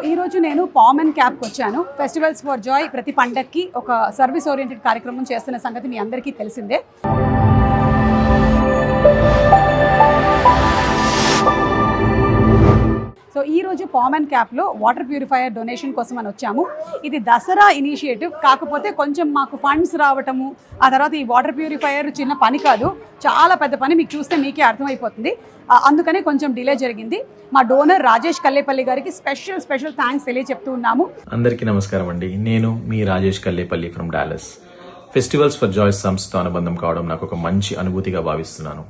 ఈరోజు నేను palm and క్యాప్కి వచ్చాను. ఫెస్టివల్స్ ఫర్ జాయ్ ప్రతి పండక్కి ఒక సర్వీస్ ఓరియంటెడ్ కార్యక్రమం చేస్తున్న సంగతి మీ అందరికీ తెలిసిందే. సో ఈరోజు పామ్ అండ్ క్యాప్లో వాటర్ ప్యూరిఫైయర్ డొనేషన్ కోసం అని వచ్చాము. ఇది దసరా ఇనిషియేటివ్, కాకపోతే కొంచెం మాకు ఫండ్స్ రావటము, ఆ తర్వాత ఈ వాటర్ ప్యూరిఫైయర్ చిన్న పని కాదు, చాలా పెద్ద పని. మీకు చూస్తే మీకే అర్థమైపోతుంది. అందుకనే కొంచెం డిలే జరిగింది. మా డోనర్ రాజేష్ కల్లేపల్లి గారికి స్పెషల్ థ్యాంక్స్ తెలియజెప్తూ ఉన్నాము. అందరికీ నమస్కారం అండి. నేను మీ Rajesh Kallepalli from Dallas. Festivals for joy సంస్థతో అనుబంధం కావడం నాకు ఒక మంచి అనుభూతిగా భావిస్తున్నాను.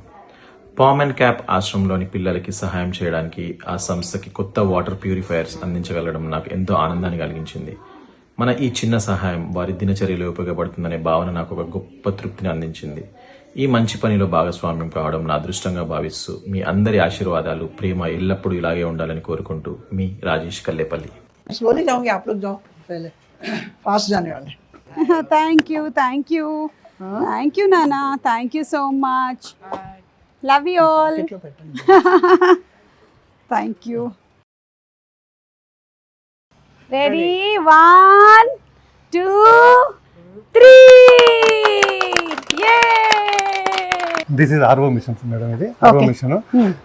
పామ్ అండ్ క్యాప్ ఆశ్రమంలోని పిల్లలకి సహాయం చేయడానికి ఆ సంస్థకి కొత్త వాటర్ ప్యూరిఫైయర్స్ అందించగలగడం నాకు ఎంతో ఆనందాన్ని కలిగించింది. మన ఈ చిన్న సహాయం వారి దినచర్యలో ఉపయోగపడుతుందనే భావన నాకు ఒక గొప్ప తృప్తిని అందించింది. ఈ మంచి పనిలో భాగస్వామ్యం కావడం నా అదృష్టంగా భావిస్తూ మీ అందరి ఆశీర్వాదాలు, ప్రేమ ఎల్లప్పుడూ ఇలాగే ఉండాలని కోరుకుంటూ మీ రాజేష్ కల్లేపల్లి. థ్యాంక్ యూ నానా, thank you so much. Love you all. Thank you. Ready? 1, 2, 3. Yay! This is RO missions madam. ఇది RO మిషన్.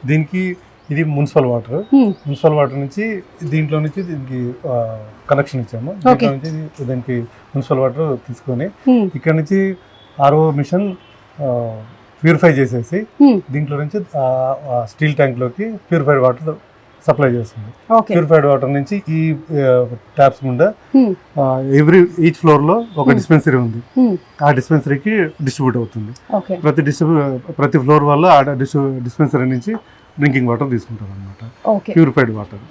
దీనికి ఇది మున్సిపల్ వాటర్. మున్సిపల్ వాటర్ నుంచి దీంట్లో నుంచి దీనికి కనెక్షన్ ఇచ్చాము. దీంట్లో నుంచి దీనికి మున్సిపల్ వాటర్ తీసుకొని ఇక్కడ నుంచి RO మిషన్ ప్యూరిఫై చేసేసి దీంట్లో నుంచి స్టీల్ ట్యాంక్ లోకి ప్యూరిఫైడ్ వాటర్ సప్లై చేస్తుంది. ప్యూరిఫైడ్ వాటర్ నుంచి ఈ ట్యాప్స్ గుండా ఈచ్ ఫ్లోర్ లో ఒక డిస్పెన్సరీ ఉంది. ఆ డిస్పెన్సరీకి డిస్ట్రిబ్యూట్ అవుతుంది. ప్రతి ఫ్లోర్ వల్ల ఆ డిస్పెన్సరీ నుంచి డ్రింకింగ్ వాటర్ తీసుకుంటారు అనమాట, ప్యూరిఫైడ్ వాటర్.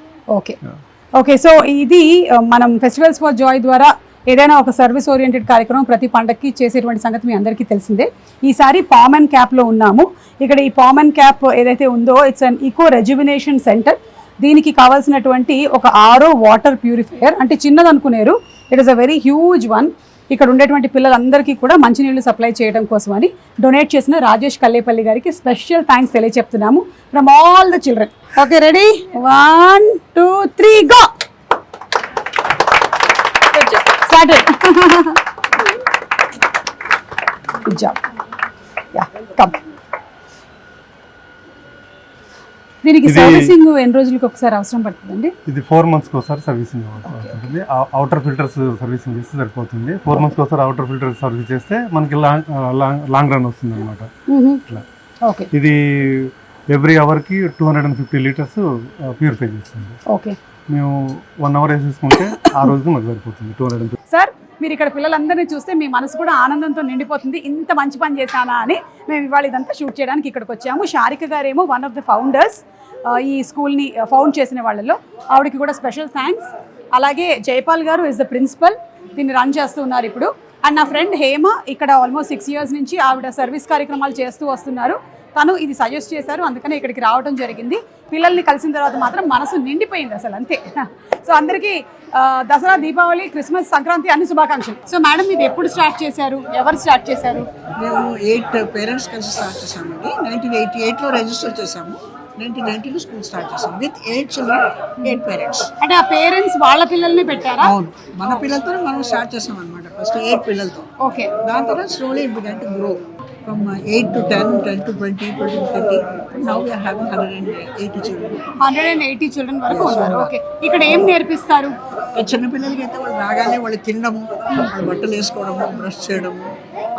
ఓకే, సో ఇది మనం ఫెస్టివల్స్ ఫర్ జాయ్ ద్వారా ఏదైనా ఒక సర్వీస్ ఓరియంటెడ్ కార్యక్రమం ప్రతి పండగకి చేసేటువంటి సంగతి మీ అందరికీ తెలిసిందే. ఈసారి పామ్ అండ్ క్యాప్లో ఉన్నాము. ఇక్కడ ఈ పామ్ అండ్ క్యాప్ ఏదైతే ఉందో it's an eco rejuvenation centre. దీనికి కావాల్సినటువంటి ఒక RO వాటర్ ప్యూరిఫైయర్, అంటే చిన్నది అనుకునేరు, it is a very huge one. ఇక్కడ ఉండేటువంటి పిల్లలందరికీ కూడా మంచినీళ్ళు సప్లై చేయడం కోసం అని డొనేట్ చేసిన రాజేష్ కల్లేపల్లి గారికి స్పెషల్ థ్యాంక్స్ తెలియజెప్తున్నాము from all the children. Okay, ready? 1, 2, 3 go. Started. Good job. Yeah, come. దీనికి సర్వీసింగ్ ఎన్ని రోజులకు ఒకసారి అవసరం పడుతుందండి? ఇది 4 months ఒకసారి సర్వీసింగ్ అవుతుంది. అవుటర్ ఫిల్టర్స్ సర్వీసింగ్ చేస్తే సరిపోతుంది. 4 months ఒకసారి అవుటర్ ఫిల్టర్ సర్వీస్ చేస్తే మనకి లాంగ్ రన్ వస్తుంది అనమాట. ఓకే, ఇది ఎవ్రీ అవర్కి 250 liters ప్యూరిఫై చేస్తుంది. ఓకే, మేము 1 hour వేసేసుకుంటే ఆ రోజుకి మాకు సరిపోతుంది 250. సార్, మీరు ఇక్కడ పిల్లలందరినీ చూస్తే మీ మనసు కూడా ఆనందంతో నిండిపోతుంది. ఇంత మంచి పని చేశానా అని మేము ఇవాళ ఇదంతా షూట్ చేయడానికి ఇక్కడికి వచ్చాము. శారిక గారేమో వన్ ఆఫ్ ద ఫౌండర్స్, ఈ స్కూల్ని ఫౌండ్ చేసిన వాళ్ళలో. ఆవిడకి కూడా స్పెషల్ థ్యాంక్స్. అలాగే జైపాల్ గారు ఇస్ ద ప్రిన్సిపల్, దీన్ని రన్ చేస్తూ ఉన్నారు ఇప్పుడు. అండ్ నా ఫ్రెండ్ హేమ ఇక్కడ ఆల్మోస్ట్ 6 years నుంచి ఆవిడ సర్వీస్ కార్యక్రమాలు చేస్తూ వస్తున్నారు. తను ఇది సజెస్ట్ చేశారు, అందుకనే ఇక్కడికి రావడం జరిగింది. పిల్లల్ని కలిసిన తర్వాత మాత్రం మనసు నిండిపోయింది అసలు, అంతే. సో అందరికీ దసరా, దీపావళి, క్రిస్మస్, సంక్రాంతి అన్ని శుభాకాంక్షలు. సో మేడం, ఇది ఎప్పుడు స్టార్ట్ చేశారు? ఎవరు స్టార్ట్ చేశారు? మేము 8 పేరెంట్స్ కలిసి స్టార్ట్ చేసామండి. 1988లో రిజిస్టర్ చేసాము. 1990లో స్కూల్ స్టార్ట్ చేసాము విత్ 8 children, 8 పేరెంట్స్. అంటే ఆ పేరెంట్స్ వాళ్ళ పిల్లల్ని పెట్టారా? అవును, మన పిల్లలతో మనం స్టార్ట్ చేసాం అనమాట. ఫస్ట్ 8 పిల్లలతో. ఓకే, దాని తర్వాత slowly it began to grow from 8 to 10, 10 to 20, 20 to 30. Now we are having 180 children. 180 children వరకు ఉన్నారు. ఓకే, ఇక్కడ ఏం నేర్పిస్తారు? చిన్న పిల్లలకి అయితే వాళ్ళు రాగానే వాళ్ళు తినడము, వాళ్ళు బట్టలు వేసుకోవడము, బ్రష్ చేయడము.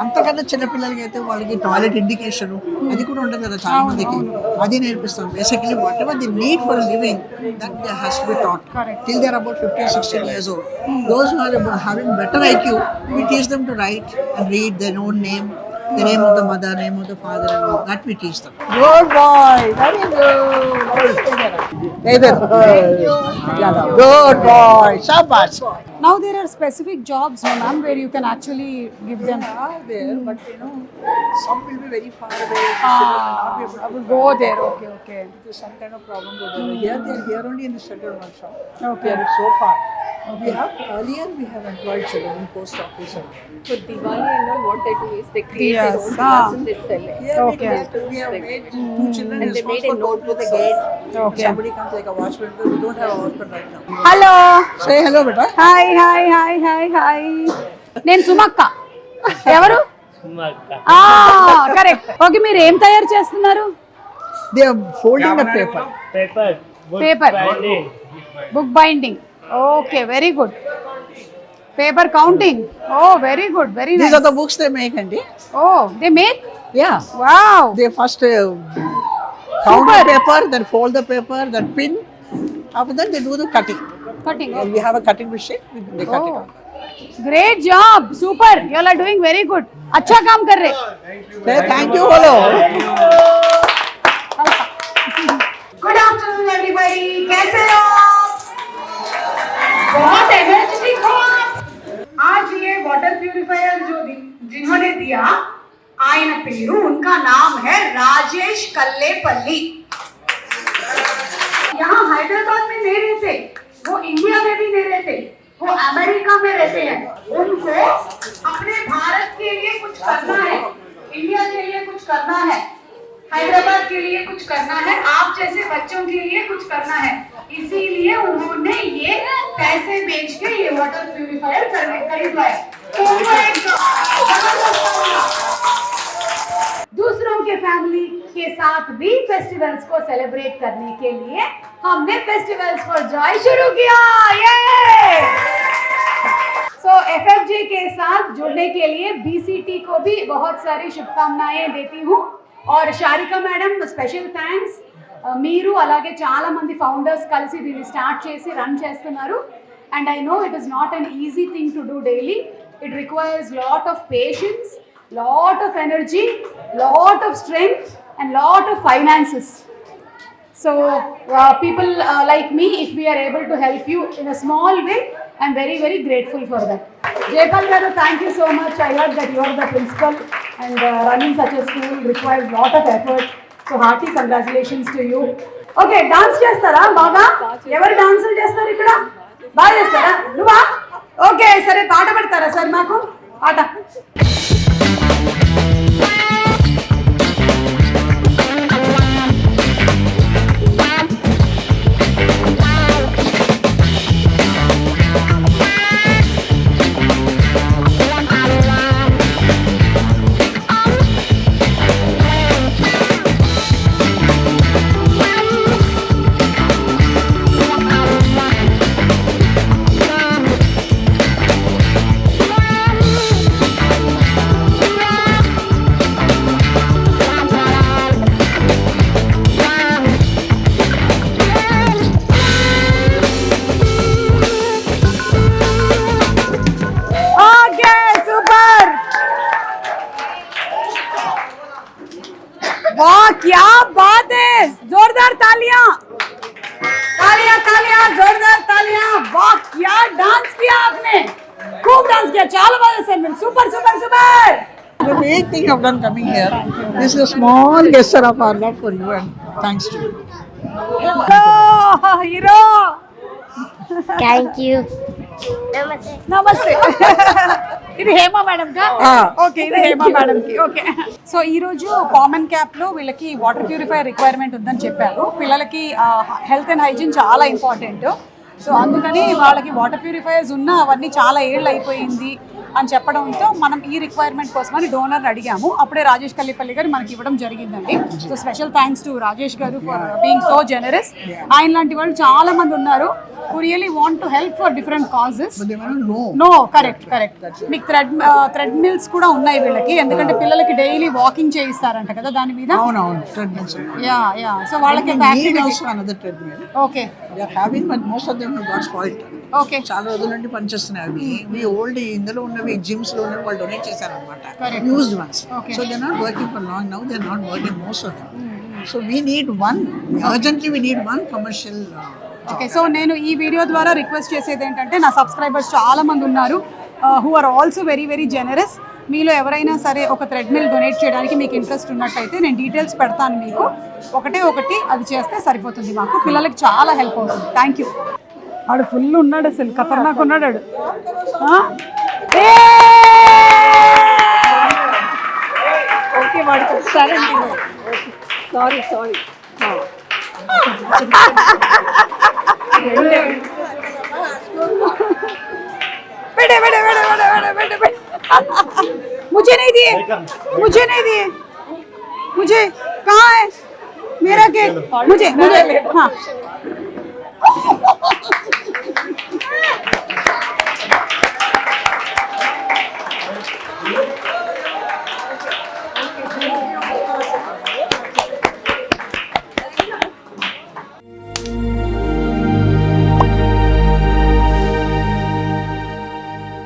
అంతకన్నా చిన్న పిల్లలకి అయితే వాళ్ళకి టాయిలెట్ ఇండికేషన్ అది కూడా ఉంటుంది కదా చాలా మందికి, అది నేర్పిస్తాం. Basically whatever the need for living that they has to be taught till they are about 15-16 years old. Those who are having better IQ, we teach them to write and read their own name, the name of the mother, name of the father, and all that we teach them. Good boy, very good. Thank you. Good boy, shabash. Now there are specific jobs, no, ma'am, where you can actually give them. There, but you know, some will be very far away. I will go there. Okay. There's some kind of problem with them. Here, they are here only in the central workshop. Okay. They are so far. Earlier we have employed children in post office. For Diwali and all, what they do is they create Yes. their own class and they sell it. Here Okay. we have made 2 children And they made a responsible note to the book gate. Okay. Somebody comes like a watchman, but we don't have a watchman right now. Hello Say hello, beta. Hi hi hi hi hi నేను సుమక్క ఎవరు correct okay మీరు ఏం తయారు చేస్తున్నారు They are folding the paper. Paper book binding okay very good paper counting oh very good very These nice are the books they make, Andy. Oh they make Yeah. Wow They first count the paper, then fold the paper, then pin. After that, they do the cutting. Cutting And we have a cutting machine. They cut it Oh. out. Great job super you are doing very good अच्छा काम कर रहे Say thank you, hello. Good afternoon everybody कैसे हो बहुत energetic हो आप आज ये वाटर प्यूरिफायर जो जिन्होंने दिया आयन पेरू उनका नाम है राजेश कल्लेपल्ली यहाँ हैदराबाद में नहीं रहते वो इंडिया में भी नहीं रहते वो अमेरिका में रहते हैं उनको अपने भारत के लिए कुछ करना है इंडिया के लिए कुछ करना है हैदराबाद के लिए कुछ करना है आप जैसे बच्चों के लिए कुछ करना है इसीलिए उन्होंने ये पैसे बेच के ये वाटर प्यूरिफायर खरीदवाए तो उनको एक दूसरों के फैमिली के साथ भी फेस्टिवल्स को सेलिब्रेट करने के लिए हमने फेस्टिवल्स फॉर जॉय शुरू किया ये सो FFJ के साथ जुड़ने के लिए BCT को भी बहुत सारी शुभकामनाएं देती हूँ और शारिका मैडम स्पेशल థ్యాంక్స్ మీరు అలాగే చాలా మంది ఫౌండర్స్ కలిసి దీన్ని స్టార్ట్ చేసి రన్ చేస్తున్నారు and I know it is not an easy thing to do daily it requires lot of patience lot of energy lot of strength and lot of finances So people like me, if we are able to help you in a small way, I'm very, very grateful for that. Jaypal Garu, thank you so much. I heard that you are the principal and running such a school requires lot of effort. So hearty congratulations to you. Okay, dance chestara baga? Ever dance chestar ikkada? Baga chestara? Nuva? Okay, sare paata padtara sir maaku? Paata. वाह क्या बात है जोरदार तालियां तालियां तालियां जोरदार तालियां वाह क्या डांस किया आपने खूब डांस किया చాలా బాగా చేశారు super super super The big thing I've done coming here. This is a small gesture of our love for you and thanks to you. Hero Thank you. నమస్తే ఇది హేమ మేడం కా ఓకే ఇది హేమ మేడం కి okay so ఈ రోజు common cap లో వీళ్ళకి water purifier requirement ఉందని చెప్పారు పిల్లలకి హెల్త్ అండ్ హైజీన్ చాలా ఇంపార్టెంట్ సో అందుకని వాళ్ళకి వాటర్ ప్యూరిఫైయర్స్ ఉన్నా అవన్నీ చాలా ఏళ్ళు అయిపోయింది అని చెప్పడంతో మనం ఈ రిక్వైర్మెంట్ కోసమని డోనర్ని అడిగాము అప్పుడే రాజేష్ కల్లిపల్లి గారు మనకి ఇవ్వడం జరిగిందండి so special thanks to Rajesh గారు ఫర్ బీయింగ్ సో జనరస్ ఆయన లాంటి వాళ్ళు చాలా మంది ఉన్నారు who really want to help for different causes. But they may not know. No, correct. మీకు థ్రెడ్ మిల్స్ కూడా ఉన్నాయి వీళ్ళకి ఎందుకంటే పిల్లలకి డైలీ వాకింగ్ చేయిస్తారంట కదా దాని మీద అవునవును treadmills. యా సో వాళ్ళకి Need also another treadmill. Okay They are having, but most of them have got spoiled. Okay చాలా రోజుల నుండి పనిచేస్తున్నాయి అవి మీ ఓల్డ్ ఇందులో ఉన్నవి జిమ్స్ లో ఉన్నవి వాళ్ళు డొనేట్ చేశారు అనమాట Correct. Used ones Okay. So they not working for long now they are not working most of them so we need one urgently we need one commercial okay so నేను ఈ video ద్వారా request చేసేది ఏంటంటే నా subscribers చాలా మంది ఉన్నారు who are also very very generous మీలో ఎవరైనా సరే ఒక థ్రెడ్మిల్ డొనేట్ చేయడానికి మీకు ఇంట్రెస్ట్ ఉన్నట్టయితే నేను డీటెయిల్స్ పెడతాను మీకు ఒకటి అది చేస్తే సరిపోతుంది మాకు పిల్లలకి చాలా హెల్ప్ అవుతుంది థ్యాంక్ యూ వాడు ఫుల్ ఉన్నాడు అసలు ఖతర్నాక్ ఉన్నాడు వాడు. ఓకే వాడికి ఒకసారండి సారీ సారీ बेटे बेटे बेटे बेटे बेटे बेटे मुझे नहीं दिए मुझे कहाँ है मेरा केक मुझे हाँ